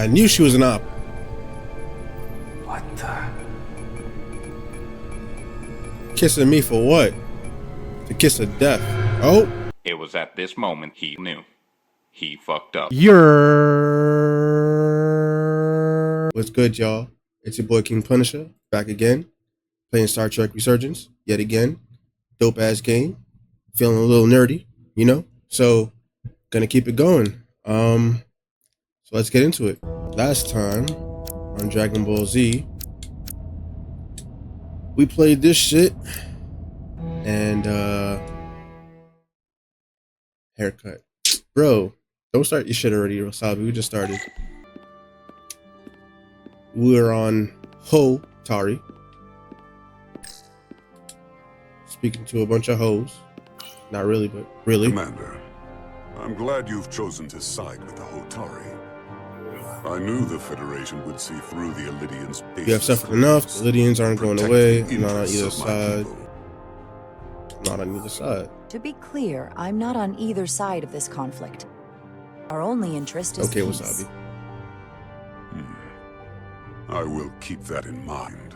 I knew she was an op. What the? Kissing me for what? The kiss of death. Oh. It was at this moment he knew. He fucked up. What's good, y'all? It's your boy King Punisher, back again, playing Star Trek Resurgence, yet again. Dope ass game. Feeling a little nerdy, you know? So, gonna keep it going. So let's get into it. Last time on Dragon Ball Z, we played this shit and haircut. Bro, don't start your shit already, Wasabi. We just started. We're on Ho-Tari. Speaking to a bunch of hoes. Not really, but really. Commander, I'm glad you've chosen to side with the Ho-Tari. I knew the Federation would see through the Illidians' basis. You have suffered enough. The Illidians aren't going away. I'm not on either side. Not on either side. To be clear, I'm not on either side of this conflict. Our only interest is okay, peace. Wasabi. I will keep that in mind.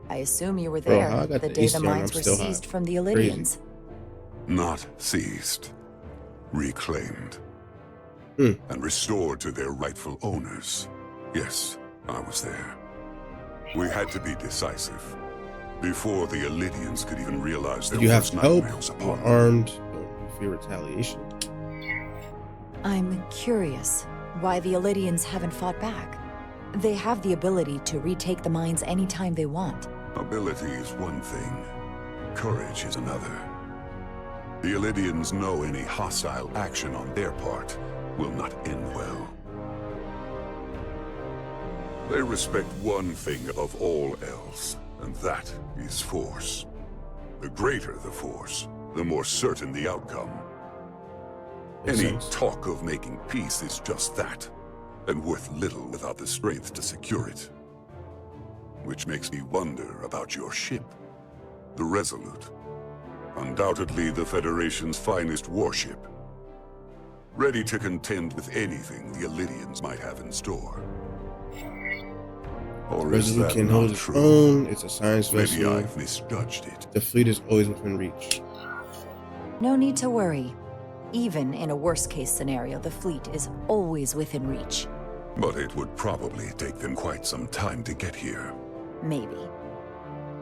I assume you were Bro, there I got the the day AC the on, mines I'm were still seized hot. from the Illidians. Not seized. Reclaimed. And restored to their rightful owners. Yes, I was there. We had to be decisive. Before the Illidians could even realize their Did you have worst help? nightmares You upon were them. armed. Don't fear retaliation. I'm curious why the Illidians haven't fought back. They have the ability to retake the mines anytime they want. Ability is one thing. Courage is another. The Illidians know any hostile action on their part will not end well. They respect one thing above all else, and that is force. The greater the force, the more certain the outcome. Makes Any sense. talk of making peace is just that, and worth little without the strength to secure it. Which makes me wonder about your ship, the Resolute. Undoubtedly the Federation's finest warship. Ready to contend with anything the Illidians might have in store. Or is Resolute that can hold not its true? own. It's a science Maybe vessel. I've misjudged it. The fleet is always within reach. No need to worry. Even in a worst-case scenario, the fleet is always within reach. But it would probably take them quite some time to get here. Maybe.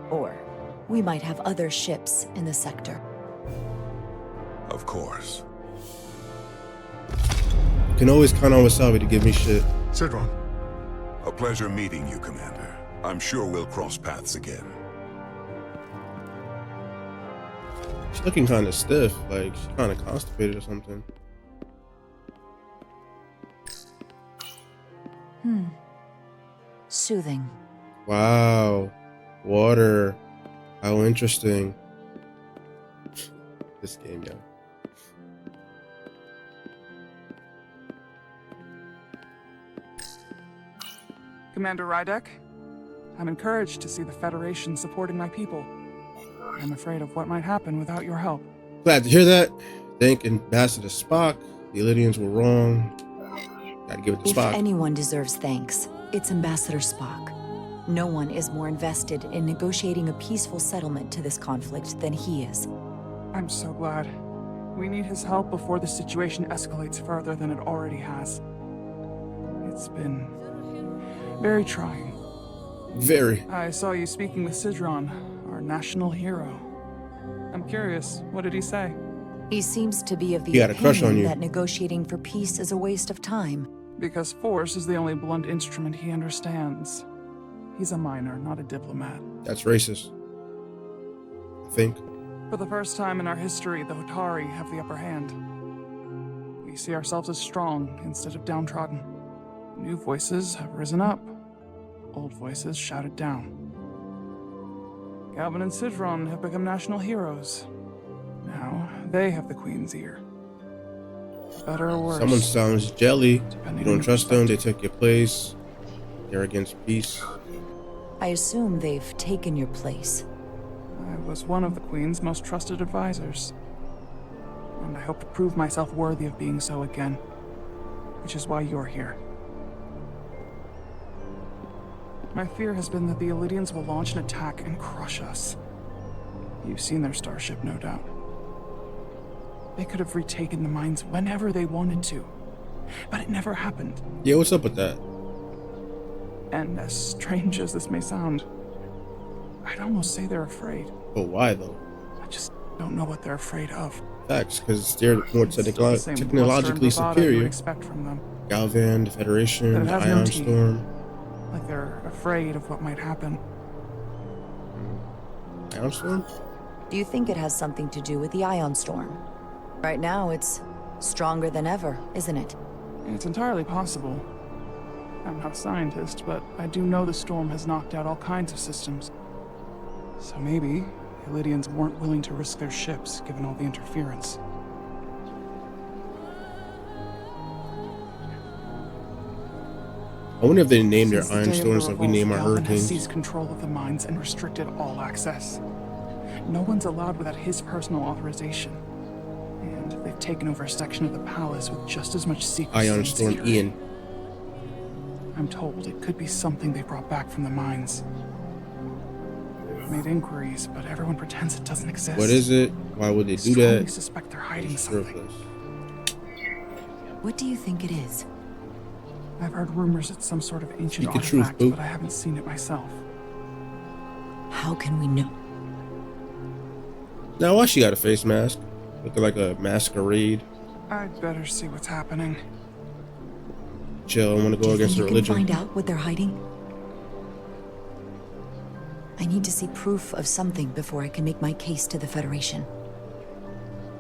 Or we might have other ships in the sector. Of course. You can always count on Wasabi to give me shit. Sidron. A pleasure meeting you, Commander. I'm sure we'll cross paths again. She's looking kind of stiff, like she's kind of constipated or something. Soothing. Wow. Water. How interesting. This game, yo. Commander Rydek, I'm encouraged to see the Federation supporting my people. I'm afraid of what might happen without your help. Glad to hear that. Thank Ambassador Spock. The Illidians were wrong. Gotta give it to If Spock. anyone deserves thanks, it's Ambassador Spock. No one is more invested in negotiating a peaceful settlement to this conflict than he is. I'm so glad. We need his help before the situation escalates further than it already has. It's been very trying. Very. I saw you speaking with Sidron, our national hero. I'm curious, what did he say? He seems to be of the He had a crush on opinion you. that negotiating for peace is a waste of time. Because force is the only blunt instrument he understands. He's a miner, not a diplomat. That's racist. I think. For the first time in our history, the Hotari have the upper hand. We see ourselves as strong instead of downtrodden. New voices have risen up. Old voices shouted down. Galvin and Sidron have become national heroes. Now, they have the Queen's ear. Better or worse. Someone sounds jelly. depending You don't on trust your them. They took your place. They're against peace. I assume they've taken your place. I was one of the Queen's most trusted advisors. and I hope to prove myself worthy of being so again. Which is why you're here. My fear has been that the Elydians will launch an attack and crush us. You've seen their starship, no doubt. They could have retaken the mines whenever they wanted to, but it never happened. Yeah, what's up with that? And as strange as this may sound, I'd almost say they're afraid. But why though? I just don't know what they're afraid of. Facts, because they're more It's still the same technologically bluster and bravado you superior. would expect from them. Galvan, the Federation, But it the has no Ion teeth. Storm. Like they're afraid of what might happen. Ion Storm? Do you think it has something to do with the ion storm? Right now, it's stronger than ever, isn't it? It's entirely possible. I'm not a scientist, but I do know the storm has knocked out all kinds of systems. So maybe the Elydians weren't willing to risk their ships, given all the interference. I wonder if they named their Since the Ion day of the Storms like we revolt, name our Galvan has hurricanes. seized control of the mines and restricted all access. No one's allowed without his personal authorization. And they've taken over a section of the palace with just as much secrecy Ion and Storm security. Ian. I'm told it could be something they brought back from the mines. I've made inquiries, but everyone pretends it doesn't exist. What is it? Why would they do Strongly that? suspect they're hiding It's something. worthless. What do you think it is? I've heard rumors it's some sort of ancient Speak the truth, artifact, boo. but I haven't seen it myself. How can we know? Now, why she got a face mask? Looking like a masquerade. I'd better see what's happening. Chill, I want to Do go you against think her you can religion. find out what they're hiding? I need to see proof of something before I can make my case to the Federation.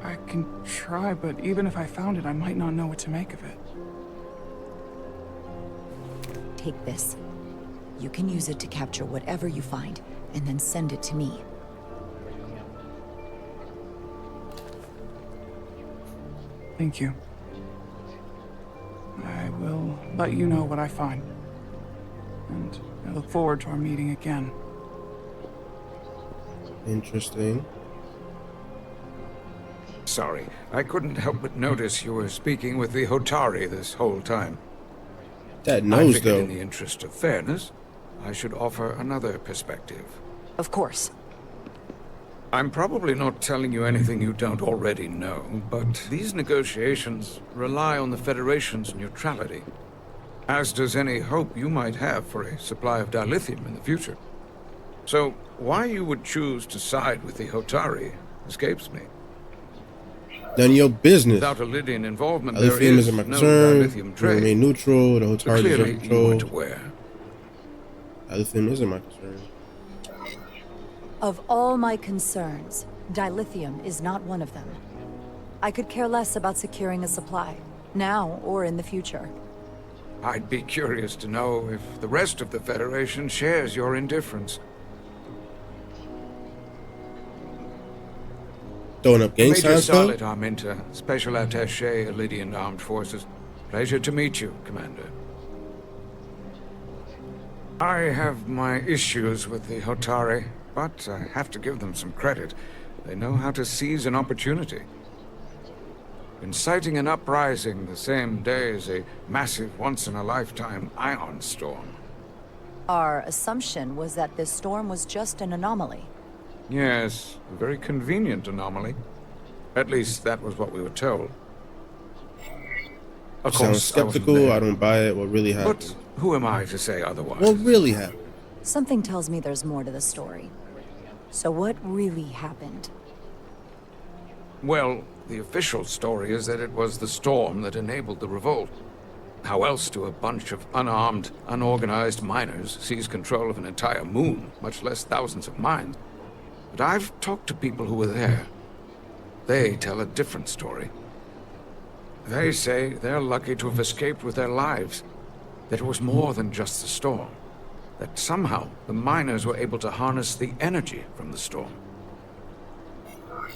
I can try, but even if I found it, I might not know what to make of it. Take this. You can use it to capture whatever you find, and then send it to me. Thank you. I will let you know what I find. And I look forward to our meeting again. Interesting. Sorry, I couldn't help but notice you were speaking with the Hotari this whole time. That I nose, figured though. in the interest of fairness, I should offer another perspective. Of course. I'm probably not telling you anything you don't already know, but these negotiations rely on the Federation's neutrality, as does any hope you might have for a supply of dilithium in the future. So, why you would choose to side with the Hotari escapes me. None of your business. Without Elydian involvement, there Lithium is isn't my no concern. dilithium We trade. remain neutral. The So Hotari clearly, deserve you control. weren't aware. Lithium isn't my concern. Of all my concerns, dilithium is not one of them. I could care less about securing a supply, now or in the future. I'd be curious to know if the rest of the Federation shares your indifference. Throwing up gang Major signs, though? Starlet Arminta, Special Attaché, Elydian Armed Forces. Pleasure to meet you, Commander. I have my issues with the Hotari, but I have to give them some credit. They know how to seize an opportunity. Inciting an uprising the same day as a massive, once-in-a-lifetime ion storm. Our assumption was that this storm was just an anomaly. Yes, a very convenient anomaly. At least that was what we were told. Of Sounds course, I wasn't skeptical. there. I don't buy it. What really happened? But who am I to say otherwise? What really happened? Something tells me there's more to the story. So what really happened? Well, the official story is that it was the storm that enabled the revolt. How else do a bunch of unarmed, unorganized miners seize control of an entire moon, much less thousands of mines? But I've talked to people who were there. They tell a different story. They say they're lucky to have escaped with their lives. That it was more than just the storm. That somehow the miners were able to harness the energy from the storm.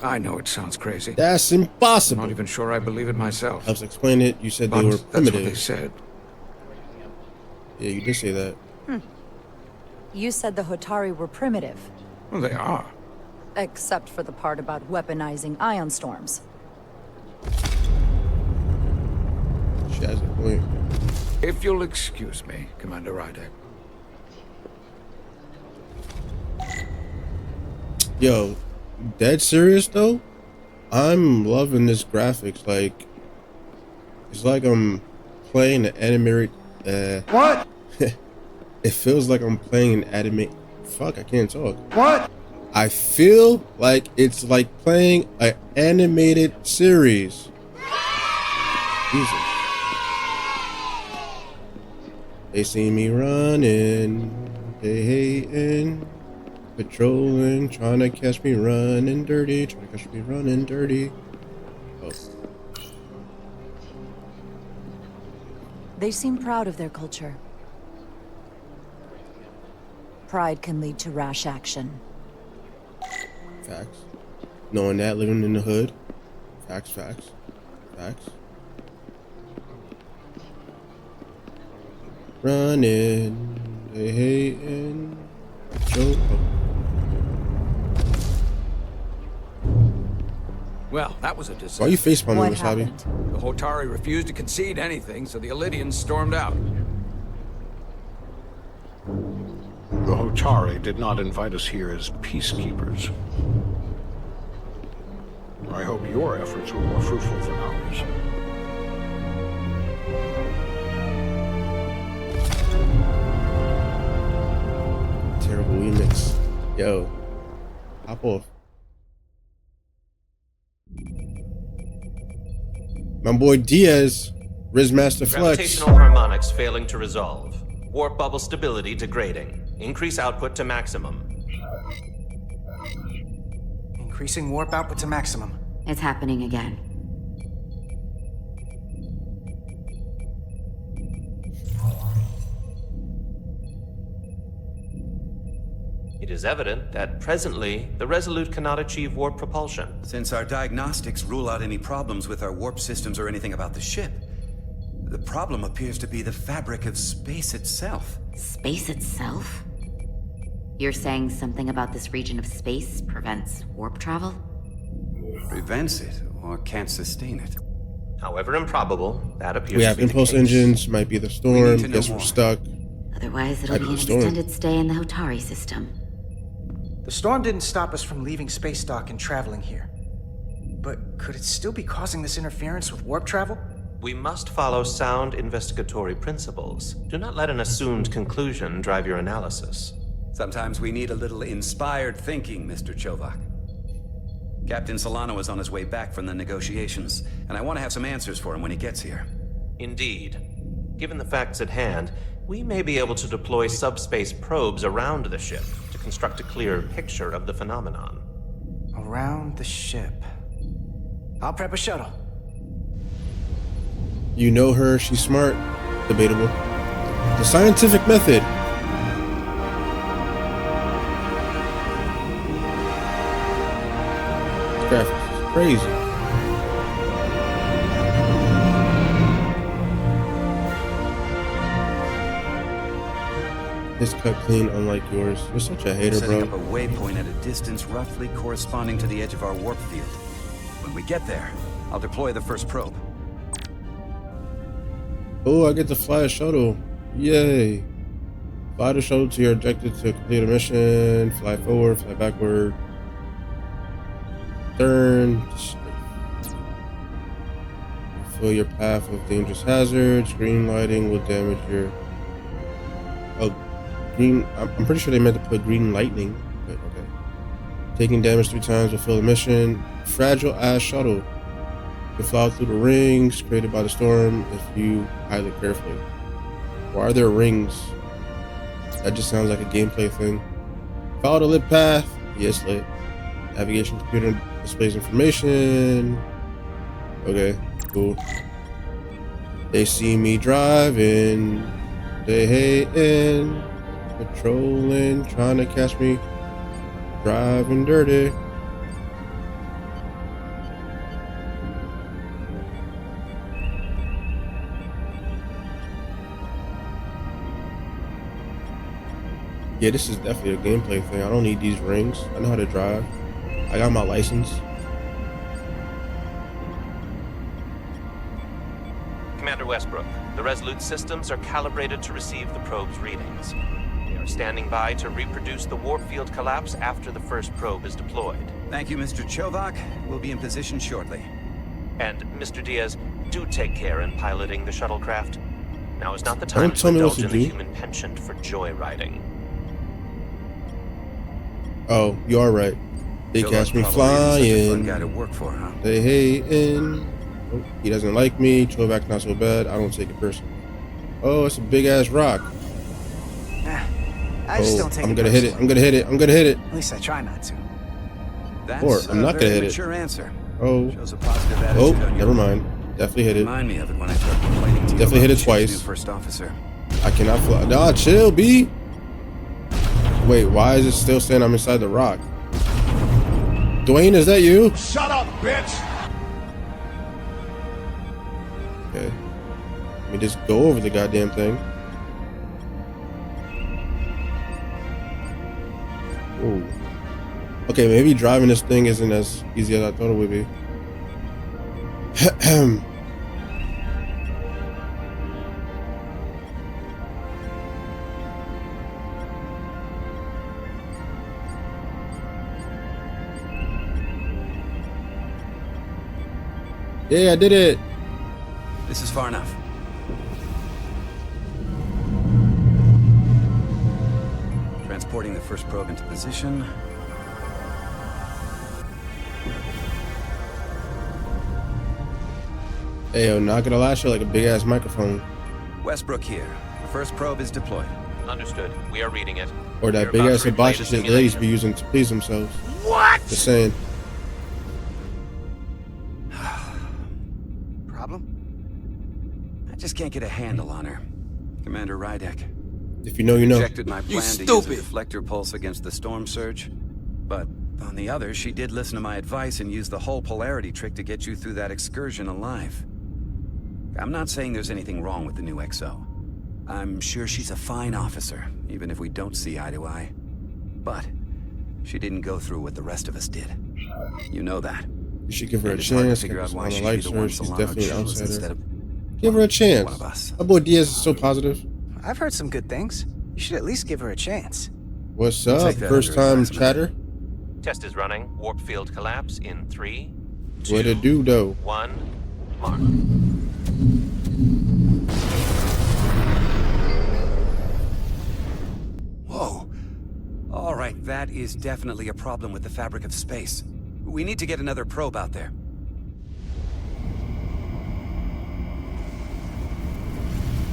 I know it sounds crazy. That's I'm impossible. not even sure I believe it myself. Helps explain it. You said But they were that's what they primitive. said. Yeah, you did say that. You said the Hotari were primitive, Well, they are. except for the part about weaponizing ion storms. She has a point. If you'll excuse me, Commander Ryder. Yo, dead serious though? I'm loving this graphics. Like, it's like I'm playing an animated. What? It feels like I'm playing an anime. Fuck, I can't talk. What? I feel like it's like playing an animated series. Jesus. They see me running, they hating, patrolling, trying to catch me running dirty, trying to catch me running dirty. Oh. They seem proud of their culture. Pride can lead to rash action. Facts. Knowing that, living in the hood. Facts, facts, facts. Running, they hating. Well, that was a disaster. Why are you facepalming, What Wasabi? happened? The Hotari refused to concede anything, so the Elydians stormed out. The Hotari did not invite us here as peacekeepers. I hope your efforts were more fruitful than ours. Terrible remix. Yo, hop off. My boy Diaz, Rizmaster Flex. Gravitational harmonics failing to resolve. Warp bubble stability degrading. Increase output to maximum. Increasing warp output to maximum. It's happening again. It is evident that presently the Resolute cannot achieve warp propulsion. Since our diagnostics rule out any problems with our warp systems or anything about the ship, the problem appears to be the fabric of space itself. Space itself? You're saying something about this region of space prevents warp travel? Prevents it, or can't sustain it. However improbable, that appears We to have be the impulse case. engines, might be the We storm, need to know guess we're more. stuck. Otherwise, it'll Might be be an the storm. extended stay in the Hotari system. The storm didn't stop us from leaving space dock and traveling here. But could it still be causing this interference with warp travel? We must follow sound investigatory principles. Do not let an assumed conclusion drive your analysis. Sometimes we need a little inspired thinking, Mr. Chovak. Captain Solano is on his way back from the negotiations, and I want to have some answers for him when he gets here. Indeed. Given the facts at hand, we may be able to deploy subspace probes around the ship to construct a clear picture of the phenomenon. Around the ship. I'll prep a shuttle. You know her, she's smart. Debatable. The scientific method. This graphics is crazy. This cut clean, unlike yours. You're such a hater, Setting bro. up a waypoint at a distance roughly corresponding to the edge of our warp field. When we get there, I'll deploy the first probe. Oh, I get to fly a shuttle. Yay. Fly the shuttle to your objective to complete a mission. Fly forward, fly backward. Turn. Fill your path with dangerous hazards. Green lighting will damage your... Oh, green... I'm pretty sure they meant to put green lightning. But okay. Taking damage 3 times will fill the mission. Fragile ass shuttle. You fly through the rings created by the storm if you pilot carefully. Why are there rings? That just sounds like a gameplay thing. Follow the lit path. Yes, lit. Navigation computer displays information. Okay, cool. They see me driving. They hating. Patrolling. Trying to catch me. Driving dirty. Yeah, this is definitely a gameplay thing. I don't need these rings. I know how to drive. I got my license. Commander Westbrook, the Resolute systems are calibrated to receive the probe's readings. They are standing by to reproduce the warp field collapse after the first probe is deployed. Thank you, Mr. Chovak. We'll be in position shortly. And, Mr. Diaz, do take care in piloting the shuttlecraft. Now is not the time Don't to tell me what indulge to in the do. human penchant for joyriding. Oh, you are right. They Chovak catch me probably isn't such a fun guy to flying. work for, huh? They hating. Oh, he doesn't like me. Chovak's not so bad. I don't take it personally. Oh, it's a big ass rock. I just don't take I'm it gonna hit it. personally. I'm gonna hit it. I'm gonna hit it. At least I try not to. That's Or I'm not a gonna very hit it. mature answer. Oh, Shows a positive oh, attitude on your never part. mind. Definitely hit it. Remind me of it when I start complaining to you. Definitely hit about it the twice. ship's new first officer. I cannot fly. Nah, chill, B. Wait, why is it still saying I'm inside the rock? Dwayne, is that you? Shut up, bitch! Okay. Let me just go over the goddamn thing. Ooh. Okay, maybe driving this thing isn't as easy as I thought it would be. Yeah, I did it. This is far enough. Transporting the first probe into position. Hey, yo, not gonna lie, shit like a big ass microphone. Westbrook here. The first probe is deployed. Understood. We are reading it. Or that We're big about ass to replay hibachi the shit the ladies simulation. be using to please themselves. What? Just saying. Problem? I just can't get a handle on her. Commander Rydek. If you know, you know. Rejected my plan to use a deflector pulse against the storm surge. But on the other, she did listen to my advice and used the whole polarity trick to get you through that excursion alive. I'm not saying there's anything wrong with the new XO. I'm sure she's a fine officer, even if we don't see eye to eye. But she didn't go through what the rest of us did. You know that. You should give her a And it's hard to chance. figure out why Someone she'd be likes the her. one She's Solano definitely an chose instead outsider. of Give her a chance. one of us. My boy Diaz is so positive. I've heard some good things. You should at least give her a chance. What's We'll up? take that First under time advisement. chatter? Test is running. Warp field collapse in 3, 2, What it do, though? 1. Mark. Whoa. All right, that is definitely a problem with the fabric of space. We need to get another probe out there.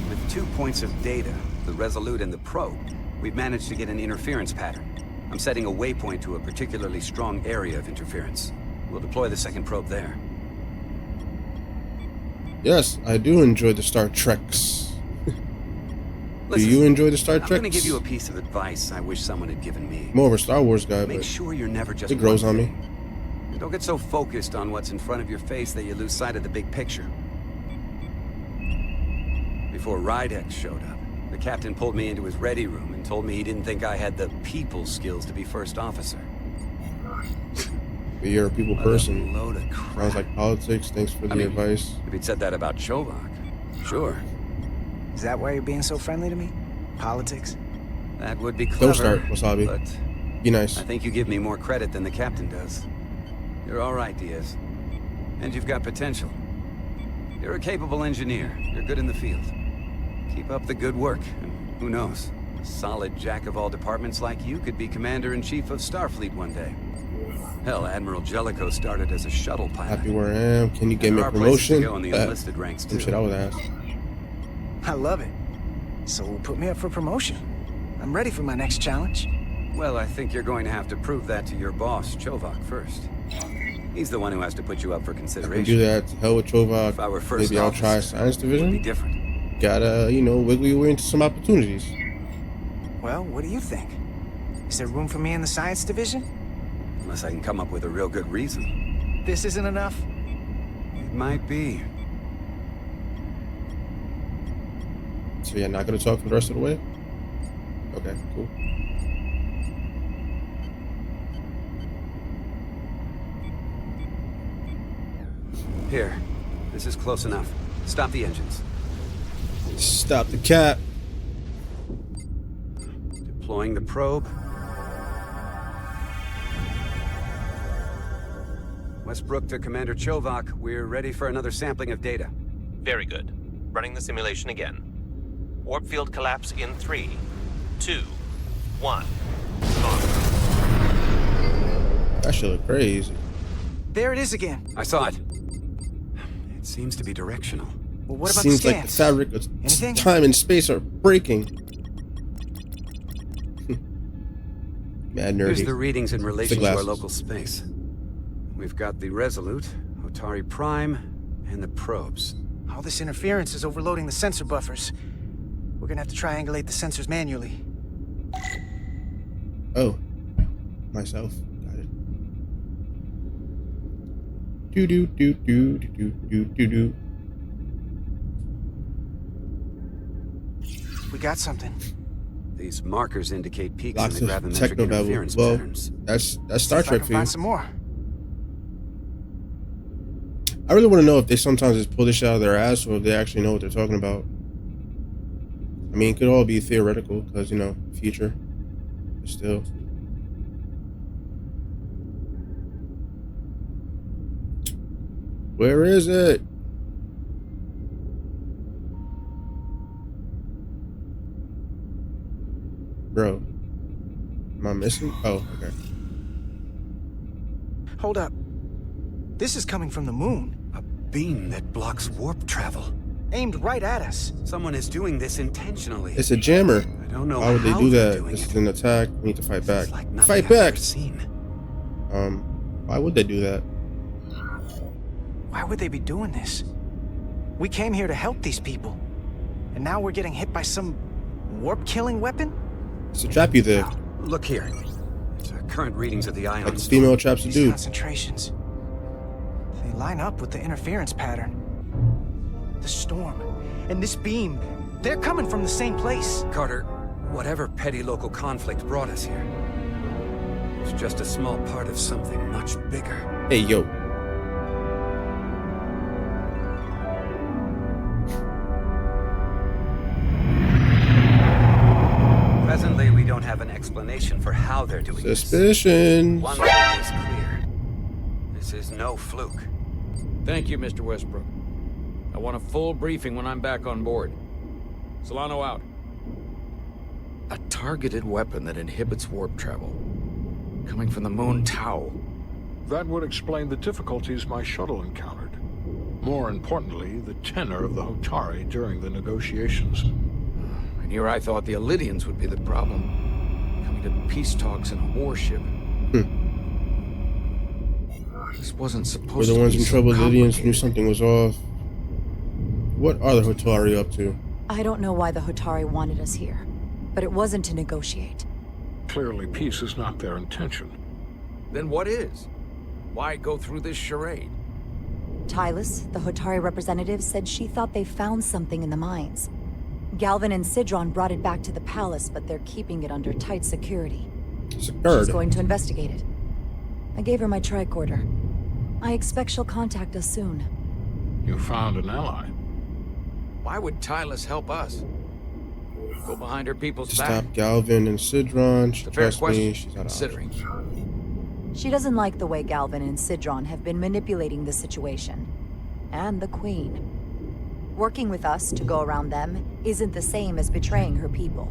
With 2 points of data, the Resolute and the probe, we've managed to get an interference pattern. I'm setting a waypoint to a particularly strong area of interference. We'll deploy the second probe there. Yes, I do enjoy the Star Treks. Listen, do you enjoy the Star I'm Treks? gonna give you a piece of advice I wish someone had given me. More of a Star Wars guy, Make but sure you're never just it grows one on me. thing. And don't get so focused on what's in front of your face that you lose sight of the big picture. Before Rydek showed up, the captain pulled me into his ready room and told me he didn't think I had the people skills to be first officer. But you're a people What a person. load of crap. Sounds like politics. Thanks for the I mean, advice. If he'd said that about Chovak, sure. Is that why you're being so friendly to me? Politics? That would be clever. Don't start, Wasabi. But Be nice. I think you give me more credit than the captain does. You're all right, Diaz. And you've got potential. You're a capable engineer. You're good in the field. Keep up the good work, and who knows? A solid jack of all departments like you could be commander-in-chief of Starfleet one day. Hell, Admiral Jellicoe started as a shuttle pilot. Happy where I am. Can you give me There a are places to promotion? go in the enlisted ranks, Some too. shit I would ask. I love it. So put me up for promotion. I'm ready for my next challenge. Well, I think you're going to have to prove that to your boss, Chovak, first. He's the one who has to put you up for I can consideration. do that. To hell with Chovak. If I were first Maybe I'll try officer, science it would be division. different. Gotta, wiggle your way into some opportunities. Well, what do you think? Is there room for me in the science division? Unless I can come up with a real good reason. This isn't enough? It might be. So you're not gonna talk for the rest of the way? Okay, cool. Here. This is close enough. Stop the engines. Stop the cap. Deploying the probe. Westbrook to Commander Chovak. We're ready for another sampling of data. Very good. Running the simulation again. Warp field collapse in 3, 2, 1. On. That shit look crazy. There it is again. I saw it. It seems to be directional. Well, what about Seems the like the scans? fabric of Anything? time and space are breaking. Mad nerdy. Here's the readings in relation to our glasses. local space. We've got the Resolute, Otari Prime, and the probes. All this interference is overloading the sensor buffers. We're gonna have to triangulate the sensors manually. Oh, myself. Got it. Do do do do do do do do. We got something. These markers indicate peaks Lots in the of gravimetric techno babble. interference Well, patterns. that's See Star if I Trek can for you. find some more. I really want to know if they sometimes just pull this shit out of their ass or if they actually know what they're talking about. I mean, it could all be theoretical because, you know, future. But still. Where is it? Bro. Am I missing? Oh, okay. Hold up. This is coming from the moon, A beam that blocks warp travel. aimed right at us. Someone is doing this intentionally. It's a jammer. I don't know Why would they how do they're that? doing This it. is an attack. We need to fight back. It's like nothing Fight I've back! ever seen. Why would they do that? Why would they be doing this? We came here to help these people. And now we're getting hit by some warp-killing weapon? It's to trap you there. Look here. It's current readings of the ion. Like the female traps a These dude. concentrations. They line up with the interference pattern. The storm and this beam, they're coming from the same place. Carter, whatever petty local conflict brought us here, it's just a small part of something much bigger. Hey, yo. Presently, we don't have an explanation for how they're doing this. Suspicions. One thing is clear. This is no fluke. Thank you, Mr. Westbrook. I want a full briefing when I'm back on board. Solano out. A targeted weapon that inhibits warp travel. Coming from the moon Tau. That would explain the difficulties my shuttle encountered. More importantly, the tenor of the Hotari during the negotiations. And here I thought the Elydians would be the problem. Coming to peace talks in a warship. This wasn't supposed We're the to ones be in so trouble. Lydians knew complicated. something was off. What are the Hotari up to? I don't know why the Hotari wanted us here, but it wasn't to negotiate. Clearly, peace is not their intention. Then what is? Why go through this charade? Tylus, the Hotari representative, said she thought they found something in the mines. Galvin and Sidron brought it back to the palace, but they're keeping it under tight security. She's Secured. going to investigate it. I gave her my tricorder. I expect she'll contact us soon. You found an ally. Why would Tylus help us? Go behind her people's To back? stop Galvin and Sidron. She It's a fair trusts question, me. She's got considering. options. She doesn't like the way Galvin and Sidron have been manipulating the situation. And the Queen. Working with us to go around them isn't the same as betraying her people.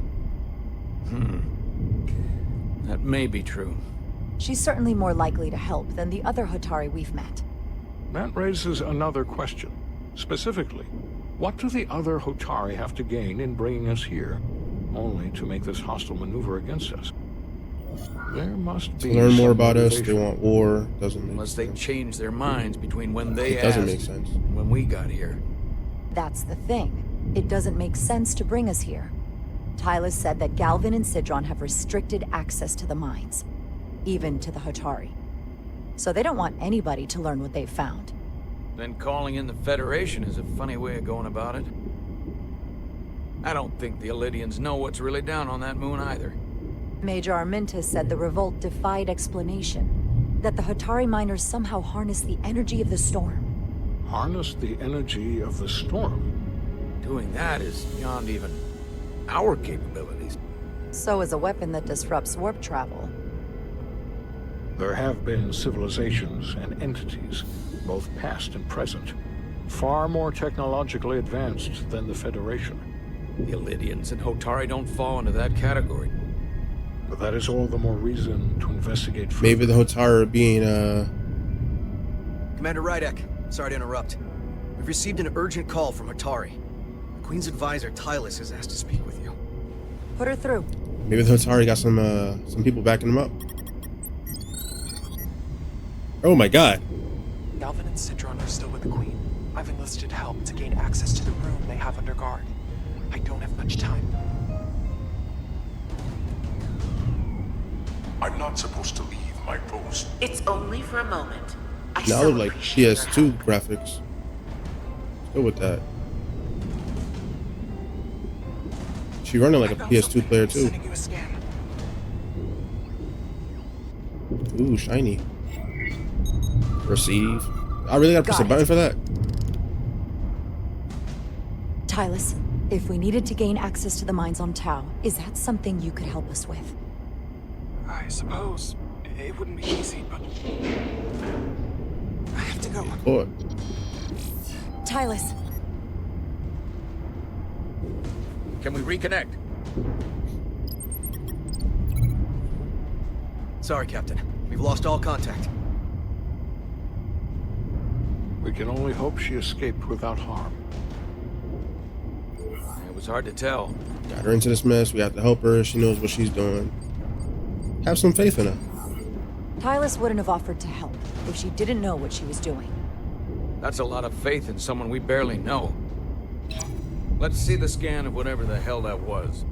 That may be true. She's certainly more likely to help than the other Hotari we've met. That raises another question. Specifically, what do the other Hotari have to gain in bringing us here, only to make this hostile maneuver against us? There must To be learn more some about us, they motivation. want war. Doesn't make Unless they sense. change their minds between when they It doesn't asked make sense. and when we got here. That's the thing. It doesn't make sense to bring us here. Tylus said that Galvin and Sidron have restricted access to the mines, even to the Hotari. So they don't want anybody to learn what they've found. Then calling in the Federation is a funny way of going about it. I don't think the Elydians know what's really down on that moon either. Major Arminta said the revolt defied explanation, that the Hotari miners somehow harness the energy of the storm. Harness the energy of the storm. Doing that is beyond even our capabilities. So is a weapon that disrupts warp travel. There have been civilizations and entities, both past and present, far more technologically advanced than the Federation. The Illydians and Hotari don't fall into that category. But that is all the more reason to investigate further. Maybe the Hotari are being Commander Rydek, sorry to interrupt. We've received an urgent call from Hotari. The Queen's advisor, Tylus, has asked to speak with you. Put her through. maybe the Hotari got some people backing them up. Oh my god. Galvin and Citron are still with the Queen. I've enlisted help to gain access to the room they have under guard. I don't have much time. I'm not supposed to leave my post. It's only for a moment. Now I look like PS2 graphics. Go with that. She running like a PS2 player too. Sending you a scan. Ooh, shiny. Receive. I really gotta press a button for that? Tylus, if we needed to gain access to the mines on Tau, is that something you could help us with? I suppose it wouldn't be easy, but I have to go. Boy. Tylus. Can we reconnect? Sorry, Captain. We've lost all contact. We can only hope she escaped without harm. It was hard to tell. Got her into this mess. We have to help her. She knows what she's doing. Have some faith in her. Tylus wouldn't have offered to help if she didn't know what she was doing. That's a lot of faith in someone we barely know. Let's see the scan of whatever the hell that was.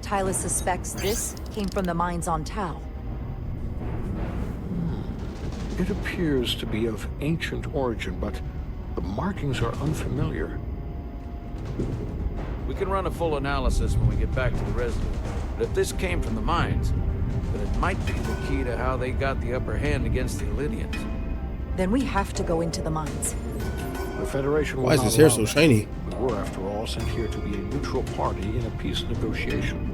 Tylus suspects this came from the mines on Tau. It appears to be of ancient origin, but the markings are unfamiliar. We can run a full analysis when we get back to the residence. But if this came from the mines, then it might be the key to how they got the upper hand against the Illydians. Then we have to go into the mines. The Federation will Why is not his hair allow so that. shiny? We were, after all, sent here to be a neutral party in a peace negotiation.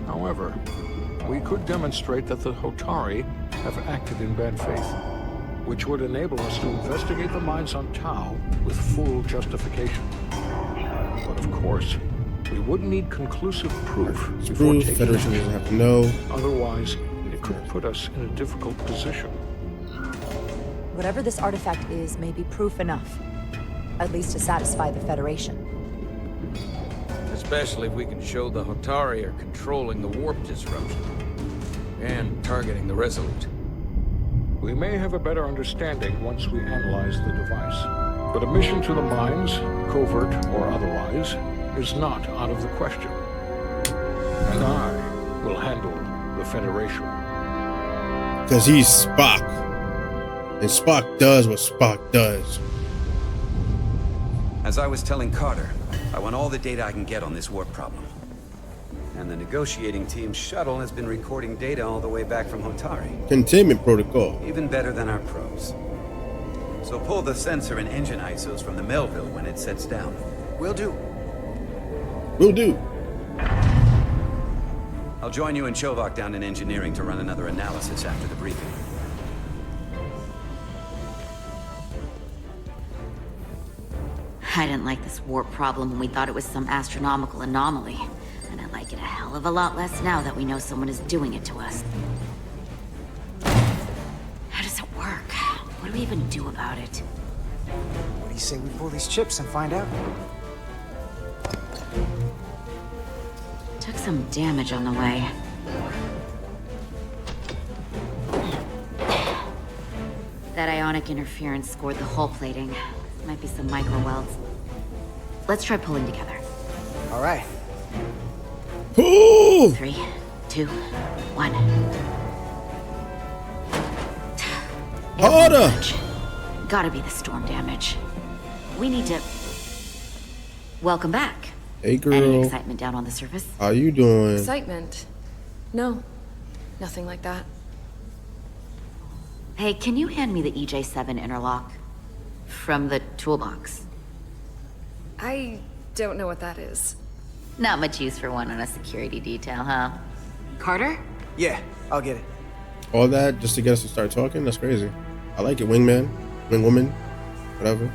However, we could demonstrate that the Hotari have acted in bad faith, which would enable us to investigate the mines on Tau with full justification. But of course, we would need conclusive proof before Proof. taking Federation action. doesn't have to know. Otherwise, it could put us in a difficult position. Whatever this artifact is may be proof enough. At least to satisfy the Federation. Especially if we can show the Hotari are controlling the warp disruption. And targeting the Resolute. We may have a better understanding once we analyze the device. But a mission to the mines, covert or otherwise, is not out of the question. And I will handle the Federation. Because he's Spock. And Spock does what Spock does. As I was telling Carter, I want all the data I can get on this warp problem. And the negotiating team's shuttle has been recording data all the way back from Hotari. Containment protocol. Even better than our probes. So pull the sensor and engine ISOs from the Melville when it sets down. Will do. Will do. I'll join you and Chovak down in engineering to run another analysis after the briefing. I didn't like this warp problem when we thought it was some astronomical anomaly. And I like it a hell of a lot less now that we know someone is doing it to us. How does it work? What do we even do about it? What do you say we pull these chips and find out? Took some damage on the way. That ionic interference scored the hull plating. Might be some micro welds. Let's try pulling together. All right. Ooh! 3, 2, 1. Harder! Gotta be the storm damage. We need to... Welcome back. Hey Any girl. excitement down on the surface? How you doing? Excitement? No. Nothing like that. Hey, can you hand me the EJ7 interlock? From the toolbox. I don't know what that is. Not much use for one on a security detail, huh? Carter? Yeah, I'll get it. All that just to get us to start talking? That's crazy. I like it, wingman, wingwoman, whatever.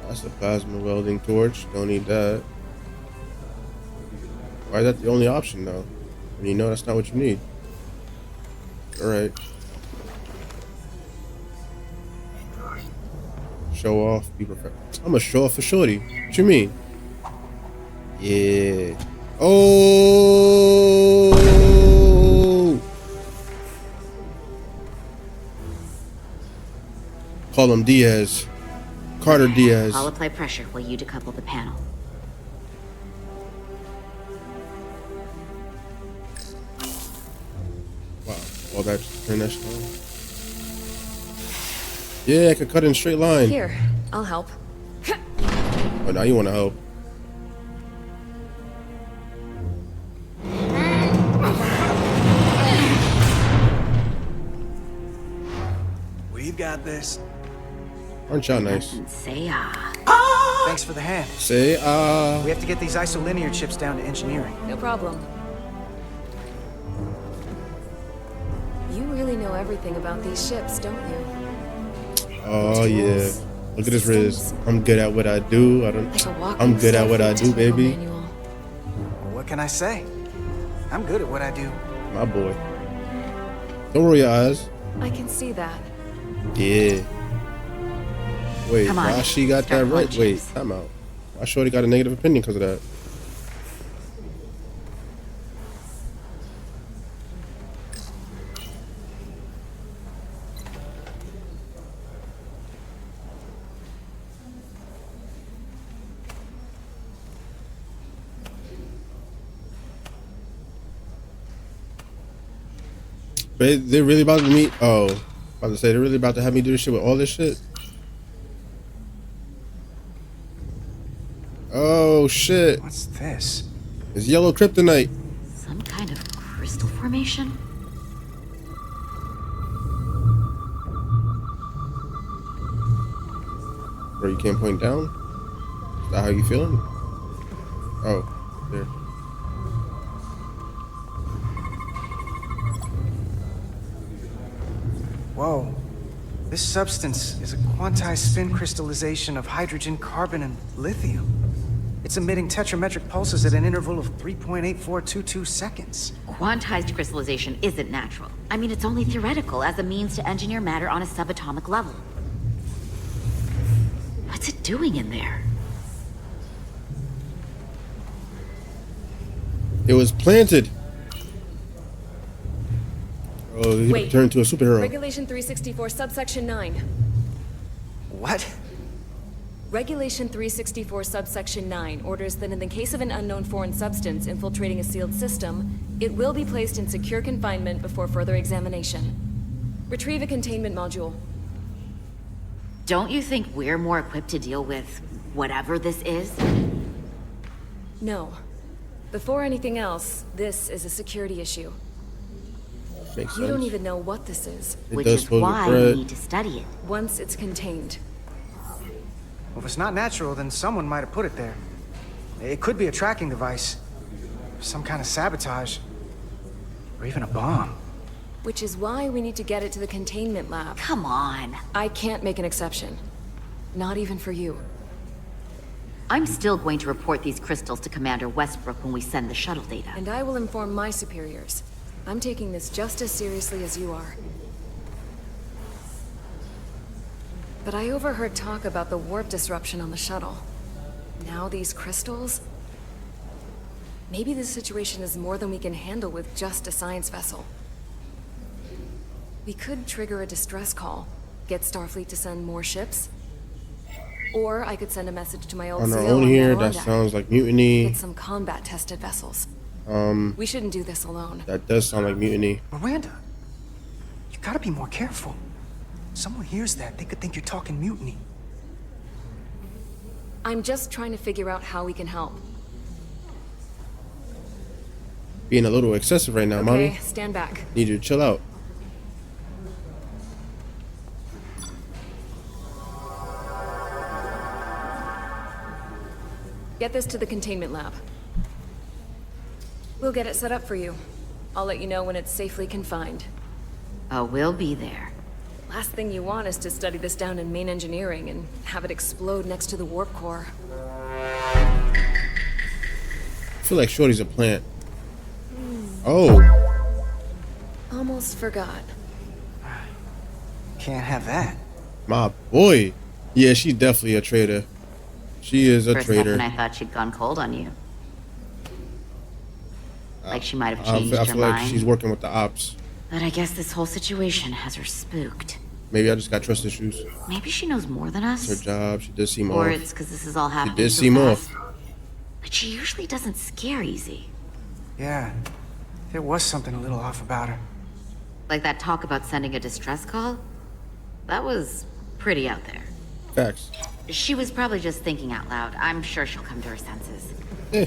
That's a plasma welding torch. Don't need that. Why is that the only option though? When you know that's not what you need. Alright. Show off, be prepared. I'm a show off for shorty. What you mean? Yeah. Oh! Call him Diaz. Carter Diaz. I'll apply pressure while you decouple the panel. Wow. All that, turn that shit on. Yeah, I could cut in a straight line. Here, I'll help. Oh, now you want to help. We've got this. Aren't y'all nice? Say ah. Thanks for the hand. Say We have to get these isolinear chips down to engineering. No problem. You really know everything about these ships, don't you? Oh yeah. Look at this Riz. I'm good at what I do. I'm good at what I do, baby. Well, what can I say? I'm good at what I do. My boy. Don't roll your eyes. I can see that. Yeah. Wait, Come on, why she got start that right? pulling Wait, chips. time out. Why Shorty got a negative opinion because of that? They're really about to meet. Oh, about to say they're really about to have me do this shit with all this shit. Oh shit! What's this? It's yellow kryptonite. Some kind of crystal formation? Bro, you can't point down? Is that how you feeling? Oh, there. Whoa. This substance is a quantized spin crystallization of hydrogen, carbon, and lithium. It's emitting tetrametric pulses at an interval of 3.8422 seconds. Quantized crystallization isn't natural. I mean, it's only theoretical as a means to engineer matter on a subatomic level. What's it doing in there? It was planted. Oh, he Wait. turned into a superhero. Regulation 364, subsection 9. What? Regulation 364, subsection 9 orders that in the case of an unknown foreign substance infiltrating a sealed system, it will be placed in secure confinement before further examination. Retrieve a containment module. Don't you think we're more equipped to deal with whatever this is? No. Before anything else, this is a security issue. Makes You don't sense. even know what this is. It Which does is pose a why threat. we need to study it. Once it's contained. Well, if it's not natural, then someone might have put it there. It could be a tracking device, some kind of sabotage, or even a bomb. Which is why we need to get it to the containment lab. Come on. I can't make an exception. Not even for you. I'm still going to report these crystals to Commander Westbrook when we send the shuttle data. And I will inform my superiors. I'm taking this just as seriously as you are. But I overheard talk about the warp disruption on the shuttle. Now these crystals? Maybe this situation is more than we can handle with just a science vessel. We could trigger a distress call, get Starfleet to send more ships. Or I could send a message to my old On our CO own on here, the that Rhonda. sounds like mutiny. Get some combat-tested vessels. We shouldn't do this alone. That does sound like mutiny. Miranda, you gotta be more careful. Someone hears that, they could think you're talking mutiny. I'm just trying to figure out how we can help. being a little excessive right now, Okay, mommy. stand back. Need you to chill out. Get this to the containment lab. We'll get it set up for you. I'll let you know when it's safely confined. Oh, we'll be there. Last thing you want is to study this down in main engineering and have it explode next to the warp core. I feel like Shorty's a plant. Oh. Almost forgot. Can't have that. My boy. Yeah, she's definitely a traitor. She is a For a traitor. second, I thought she'd gone cold on you. Like she might have changed I her feel like mind. she's working with the ops. But I guess this whole situation has her spooked. Maybe I just got trust issues. Maybe she knows more than It's her us. job. She does seem Or off. it's because this is all happening did so seem fast. off. But she usually doesn't scare easy. Yeah, there was something a little off about her. Like that talk about sending a distress call? That was pretty out there. Facts. She was probably just thinking out loud. I'm sure she'll come to her senses. Eh.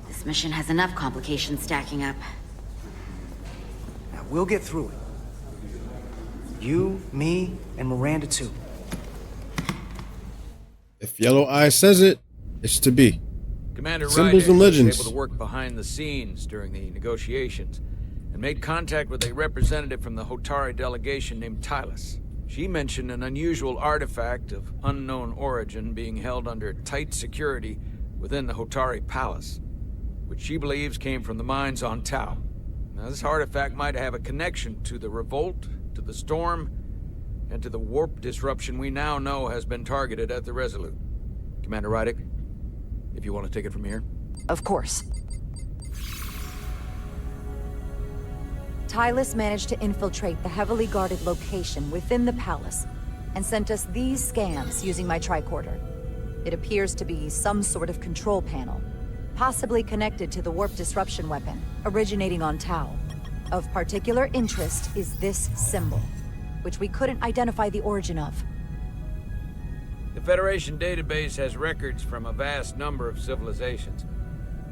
This mission has enough complications stacking up. Now, we'll get through it. You, me, and Miranda too. If Yellow Eye says it, it's to be. Commander Symbols Ryder and was legends. able to work behind the scenes during the negotiations and made contact with a representative from the Hotari delegation named Tylus. She mentioned an unusual artifact of unknown origin being held under tight security within the Hotari Palace, which she believes came from the mines on Tau. Now, this artifact might have a connection to the revolt, to the storm, and to the warp disruption we now know has been targeted at the Resolute. Commander Rydick, if you want to take it from here. Of course. Tylus managed to infiltrate the heavily guarded location within the palace and sent us these scans using my tricorder. It appears to be some sort of control panel, possibly connected to the warp disruption weapon, originating on Tau. Of particular interest is this symbol, which we couldn't identify the origin of. The Federation database has records from a vast number of civilizations.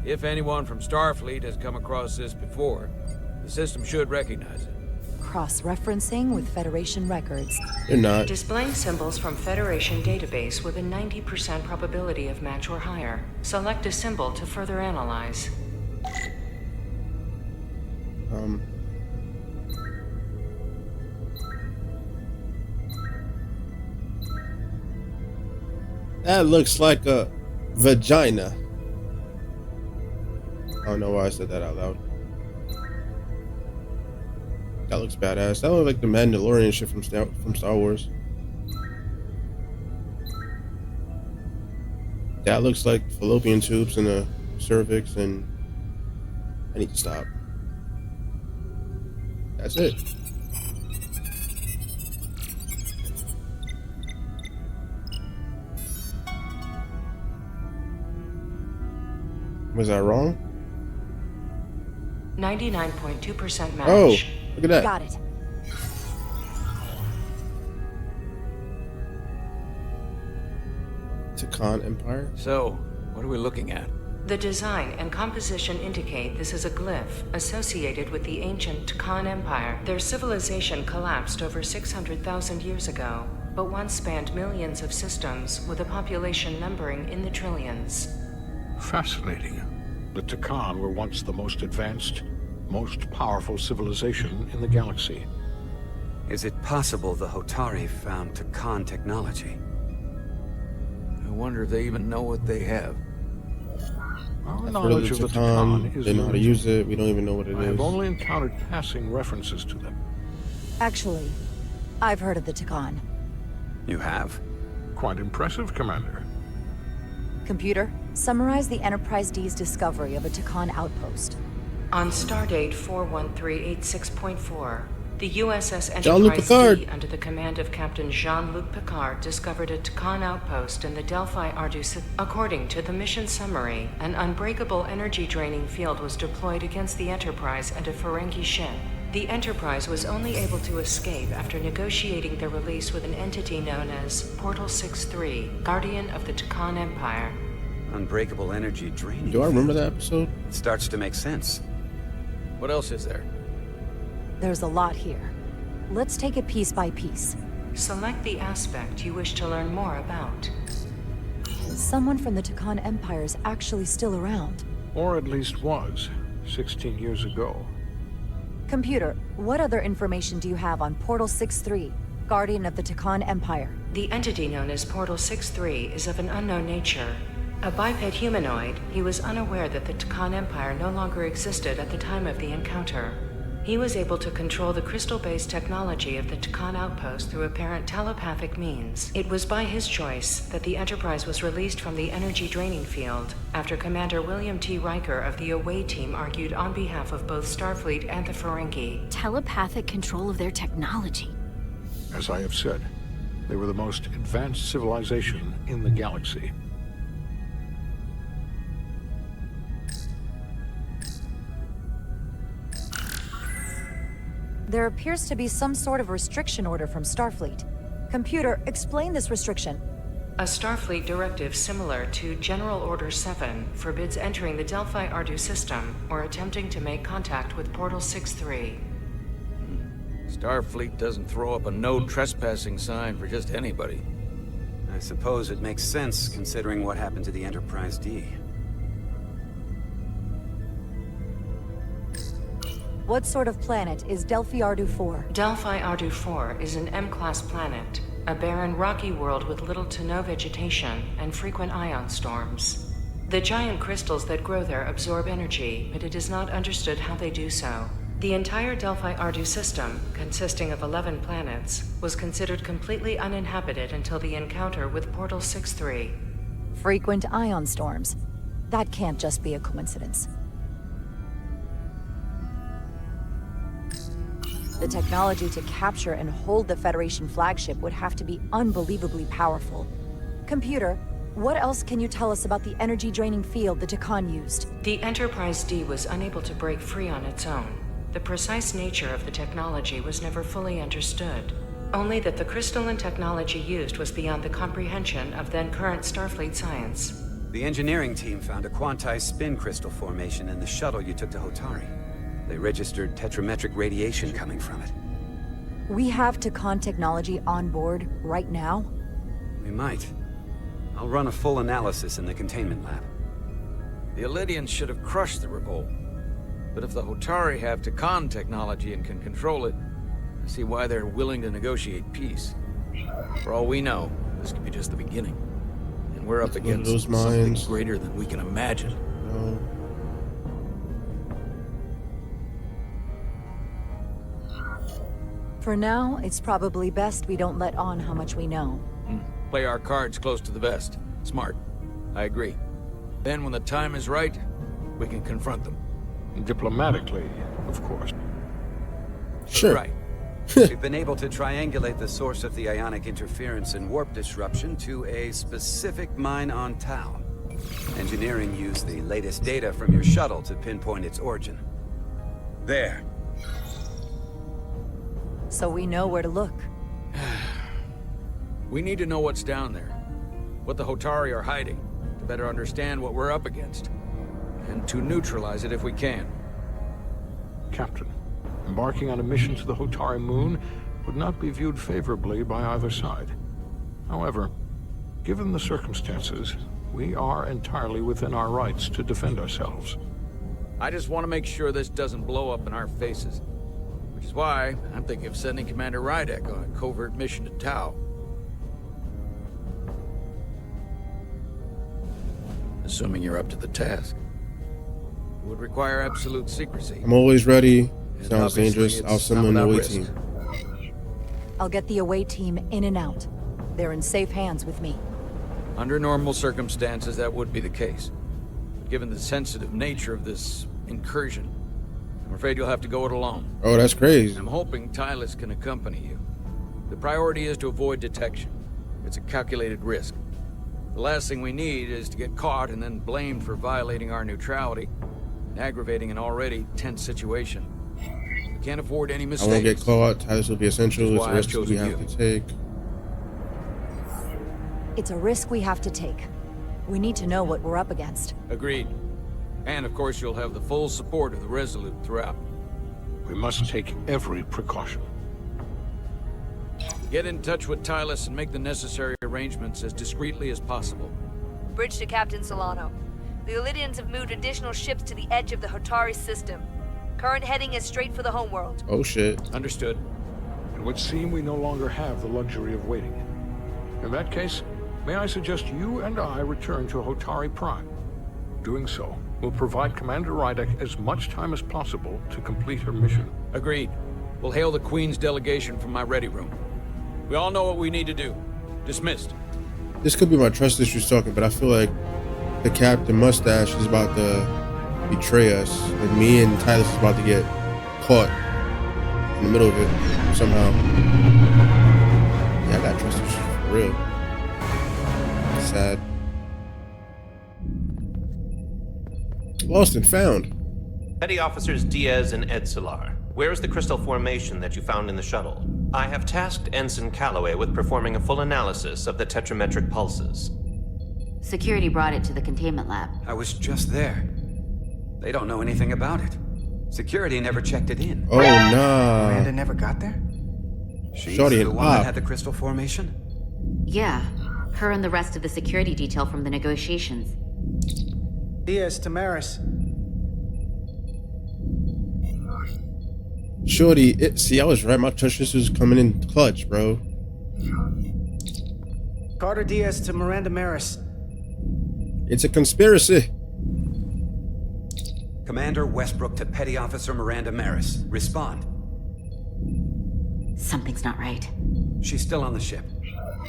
If anyone from Starfleet has come across this before, the system should recognize it. Cross-referencing with Federation records. They're not. Displaying symbols from Federation database with a 90% probability of match or higher. Select a symbol to further analyze. That looks like a vagina. I don't know why I said that out loud. That looks badass. That looks like the Mandalorian shit from Star Wars. That looks like fallopian tubes and a cervix, and I need to stop. That's it. Was I wrong? 99.2% match. Oh, look at that. Got it. Takan Empire. So, what are we looking at? The design and composition indicate this is a glyph associated with the ancient Takan Empire. Their civilization collapsed over 600,000 years ago, but once spanned millions of systems with a population numbering in the trillions. Fascinating. The Takan were once the most advanced, most powerful civilization in the galaxy. Is it possible the Hotari found Takan technology? I wonder if they even know what they have. Our I've knowledge heard of of the the Takan. Takan is They know how to limited. use it. We don't even know what it I have is. only encountered passing references to them. Actually, I've heard of the Takan. You have? Quite impressive, Commander. Computer, summarize the Enterprise D's discovery of a Takan outpost. On stardate 41386.4, the USS Jean-Luc Enterprise Picard. D, under the command of Captain Jean-Luc Picard, discovered a Takan outpost in the Delphi Ardus. According to the mission summary, an unbreakable energy-draining field was deployed against the Enterprise and a Ferengi ship. The Enterprise was only able to escape after negotiating their release with an entity known as Portal 63, Guardian of the Takan Empire. Unbreakable energy draining. Do I remember that episode? It starts to make sense. What else is there? There's a lot here. Let's take it piece by piece. Select the aspect you wish to learn more about. Someone from the Takan Empire is actually still around. Or at least was, 16 years ago. Computer, what other information do you have on Portal 6-3, Guardian of the Takan Empire? The entity known as Portal 6-3 is of an unknown nature. A biped humanoid, he was unaware that the Takan Empire no longer existed at the time of the encounter. He was able to control the crystal-based technology of the Takan outpost through apparent telepathic means. It was by his choice that the Enterprise was released from the energy draining field after Commander William T. Riker of the Away Team argued on behalf of both Starfleet and the Ferengi. Telepathic control of their technology. As I have said, they were the most advanced civilization in the galaxy. There appears to be some sort of restriction order from Starfleet. Computer, explain this restriction. A Starfleet directive similar to General Order 7 forbids entering the Delphi Ardu system or attempting to make contact with Portal 6-3. Starfleet doesn't throw up a no trespassing sign for just anybody. I suppose it makes sense considering what happened to the Enterprise D. What sort of planet is Delphi Ardu 4? Delphi Ardu 4 is an M-class planet, a barren rocky world with little to no vegetation and frequent ion storms. The giant crystals that grow there absorb energy, but it is not understood how they do so. The entire Delphi Ardu system, consisting of 11 planets, was considered completely uninhabited until the encounter with Portal 6-3. Frequent ion storms. That can't just be a coincidence. The technology to capture and hold the Federation flagship would have to be unbelievably powerful. Computer, what else can you tell us about the energy-draining field the Takan used? The Enterprise D was unable to break free on its own. The precise nature of the technology was never fully understood. Only that the crystalline technology used was beyond the comprehension of then-current Starfleet science. The engineering team found a quantized spin crystal formation in the shuttle you took to Hotari. They registered tetrametric radiation coming from it. We have Takan technology on board right now? We might. I'll run a full analysis in the containment lab. The Elydians should have crushed the revolt. But if the Hotari have Takan technology and can control it, I see why they're willing to negotiate peace. For all we know, this could be just the beginning. And we're up against something greater than we can imagine. No. For now, it's probably best we don't let on how much we know. Play our cards close to the vest. Smart. I agree. Then when the time is right, we can confront them. Diplomatically, of course. Sure. Right. We've been able to triangulate the source of the ionic interference and warp disruption to a specific mine on Tau. Engineering used the latest data from your shuttle to pinpoint its origin. There. So we know where to look. We need to know what's down there. What the Hotari are hiding, to better understand what we're up against. And to neutralize it if we can. Captain, embarking on a mission to the Hotari moon would not be viewed favorably by either side. However, given the circumstances, we are entirely within our rights to defend ourselves. I just want to make sure this doesn't blow up in our faces. Which is why I'm thinking of sending Commander Rydek on a covert mission to Tau. Assuming you're up to the task. It would require absolute secrecy. I'm always ready. And Sounds dangerous. I'll summon the away team. I'll get the away team in and out. They're in safe hands with me. Under normal circumstances, that would be the case. But given the sensitive nature of this incursion, I'm afraid you'll have to go it alone. Oh, that's crazy. I'm hoping Tylus can accompany you. The priority is to avoid detection. It's a calculated risk. The last thing we need is to get caught and then blamed for violating our neutrality and aggravating an already tense situation. We can't afford any mistakes. I won't get caught. Tylus will be essential. It's a risk we have to take. It's a risk we have to take. We need to know what we're up against. Agreed. And of course, you'll have the full support of the Resolute throughout. We must take every precaution. Get in touch with Tylus and make the necessary arrangements as discreetly as possible. Bridge to Captain Solano. The Illydians have moved additional ships to the edge of the Hotari system. Current heading is straight for the homeworld. Oh shit. Understood. It would seem we no longer have the luxury of waiting. In that case, may I suggest you and I return to Hotari Prime. Doing so will provide Commander Rydek as much time as possible to complete her mission. Agreed. We'll hail the Queen's delegation from my ready room. We all know what we need to do. Dismissed. This could be my trust issues talking, but I feel like the Captain Mustache is about to betray us, and me and Tylus is about to get caught in the middle of it somehow. Yeah, I got trust issues for real. Sad. Lost and found. Petty Officers Diaz and Edsolar, where is the crystal formation that you found in the shuttle? I have tasked Ensign Calloway with performing a full analysis of the tetrametric pulses. Security brought it to the containment lab. I was just there. They don't know anything about it. Security never checked it in. Oh, nah. Miranda never got there? She's Shorty the and one that Pop. had the crystal formation? Yeah, her and the rest of the security detail from the negotiations. Diaz, Tamaris. Shorty, see, I was right. My trust issues coming in clutch, bro. Carter Diaz to Miranda Maris. It's a conspiracy. Commander Westbrook to Petty Officer Miranda Maris. Respond. Something's not right. She's still on the ship.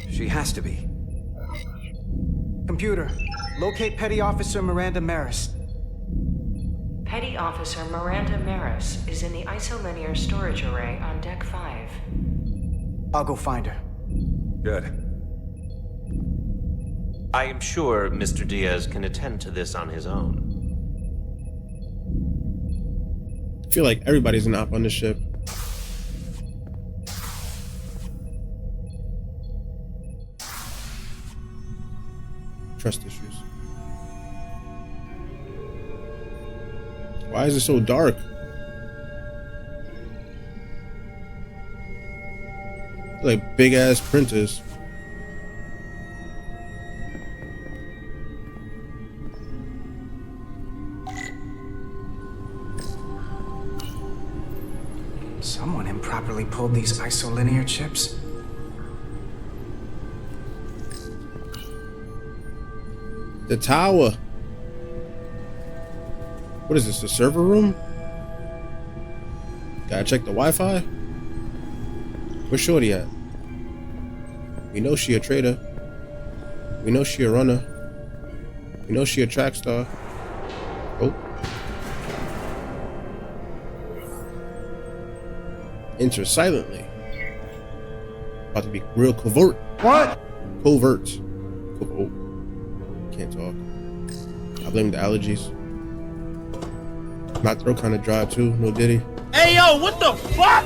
She has to be. Computer, locate Petty Officer Miranda Maris. Petty Officer Miranda Maris is in the isolinear storage array on Deck 5. I'll go find her. Good. I am sure Mr. Diaz can attend to this on his own. I feel like everybody's an op on this ship. Trust issues. Why is it so dark? Like big ass printers. Someone improperly pulled these isolinear chips. The tower. What is this, the server room? Gotta check the Wi-Fi? Where's Shorty at? We know she a trader. We know she a runner. We know she a track star. Oh. Enter silently. About to be real covert. What? Covert. Covert. Can't talk. I blame the allergies. My throat kind of dry too. No diddy. Hey yo, what the fuck?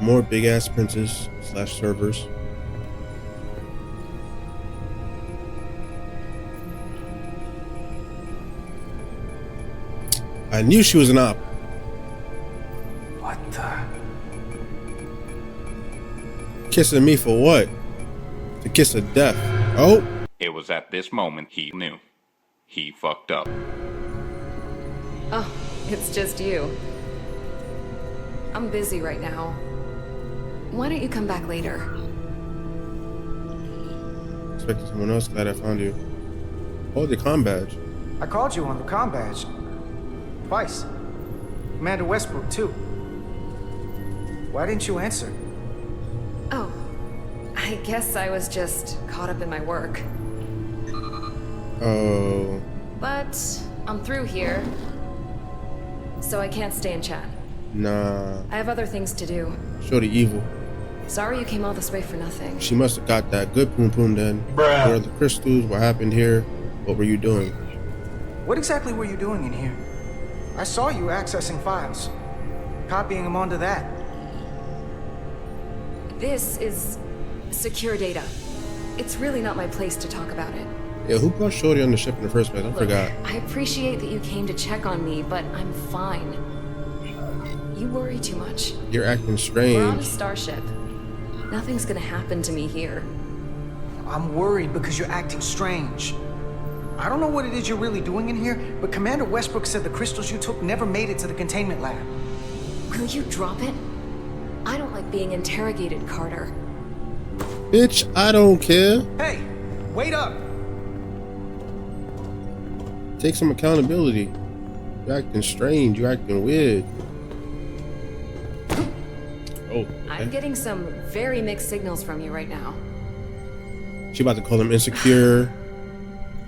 More big ass printers / servers. I knew she was an op. What the? Kissing me for what? The kiss of death. Oh. It was at this moment he knew. He fucked up. Oh, it's just you. I'm busy right now. Why don't you come back later? Expecting someone else. Glad I found you. Hold the comm badge. I called you on the comm badge. Twice. Commander Westbrook, too. Why didn't you answer? Oh, I guess I was just caught up in my work. Oh. But I'm through here, so I can't stay and chat. Nah. I have other things to do. Shorty evil. Sorry you came all this way for nothing. She must have got that good poom poom then. Bruh. Where are the crystals? What happened here? What were you doing? What exactly were you doing in here? I saw you accessing files. Copying them onto that. This is secure data. It's really not my place to talk about it. Yeah, who brought Shorty on the ship in the first place? I forgot. I appreciate that you came to check on me, but I'm fine. You worry too much. You're acting We're on a strange. starship. Nothing's gonna happen to me here. I'm worried because you're acting strange. I don't know what it is you're really doing in here, but Commander Westbrook said the crystals you took never made it to the containment lab. Will you drop it? I don't like being interrogated, Carter. Bitch, I don't care. Hey, wait up! Take some accountability. You're acting strange. You're acting weird. Oh, okay. I'm getting some very mixed signals from you right now. She about to call him insecure.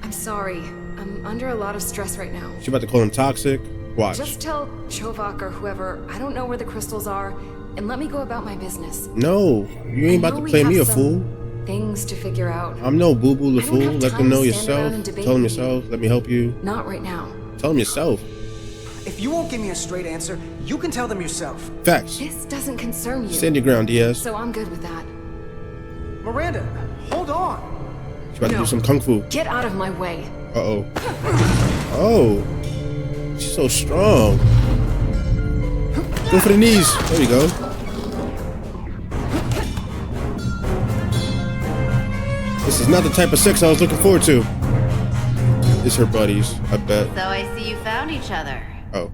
I'm sorry. I'm under a lot of stress right now. She about to call him toxic. Watch. Just tell Chovak or whoever I don't know where the crystals are, and let me go about my business. No, you ain't about to play me a fool. Things to figure out. I'm no Boo Boo the I don't fool. have Let time them know to stand around yourself. and debate Tell them with yourself. Let me help you. Not right now. Tell them yourself. If you won't give me a straight answer, you can tell them yourself. Facts. This doesn't concern you. Stand your ground, Diaz. So I'm good with that. Miranda, hold on. She about to No. do some kung fu. Get out of my way. Uh-oh. Oh. She's so strong. Go for the knees. There we go. This is not the type of sex I was looking forward to. It's her buddies, I bet. So I see you found each other. Oh.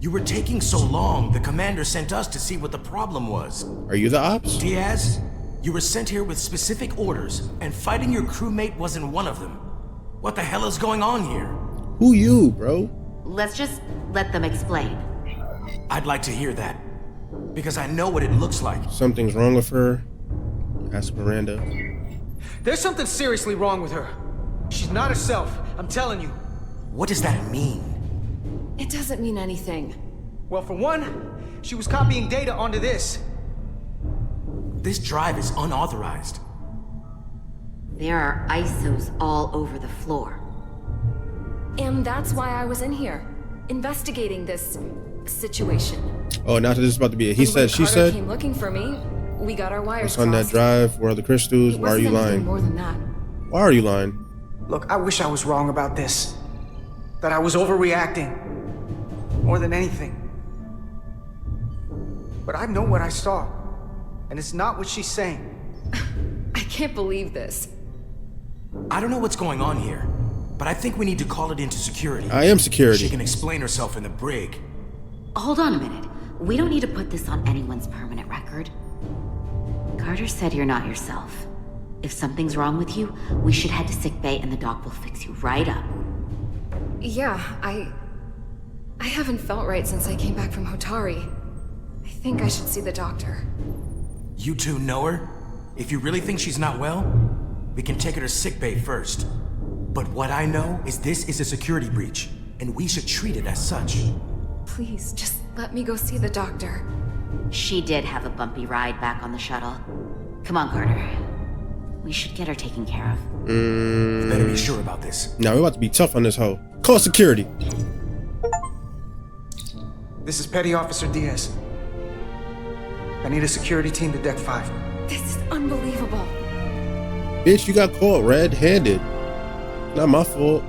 You were taking so long, the commander sent us to see what the problem was. Are you the ops? Diaz, you were sent here with specific orders, and fighting your crewmate wasn't one of them. What the hell is going on here? Who you, bro? Let's just let them explain. I'd like to hear that, because I know what it looks like. Something's wrong with her. Ask Miranda. There's something seriously wrong with her. She's not herself, I'm telling you. What does that mean? It doesn't mean anything. Well, for one, she was copying data onto this. This drive is unauthorized. There are ISOs all over the floor. And that's why I was in here, investigating this situation. Oh, now this is about to be a he And when said, she Carter said? came looking for me. We got our wires What's on that crossed. drive? Where are the crystals? It Why are you wasn't anything lying? more than that. Why are you lying? Look, I wish I was wrong about this. That I was overreacting. More than anything. But I know what I saw. And it's not what she's saying. I can't believe this. I don't know what's going on here, but I think we need to call it into security. I am security. She can explain herself in the brig. Hold on a minute. We don't need to put this on anyone's permanent record. Carter said you're not yourself. If something's wrong with you, we should head to sickbay and the doc will fix you right up. Yeah, I haven't felt right since I came back from Hotari. I think I should see the doctor. You two know her? If you really think she's not well, we can take her to sickbay first. But what I know is this is a security breach, and we should treat it as such. Please, just let me go see the doctor. She did have a bumpy ride back on the shuttle. Come on, Carter. We should get her taken care of. You better be sure about this. Now we're about to be tough on this hoe. Call security. This is Petty Officer Diaz. I need a security team to Deck 5. This is unbelievable. Bitch, you got caught red-handed. Not my fault.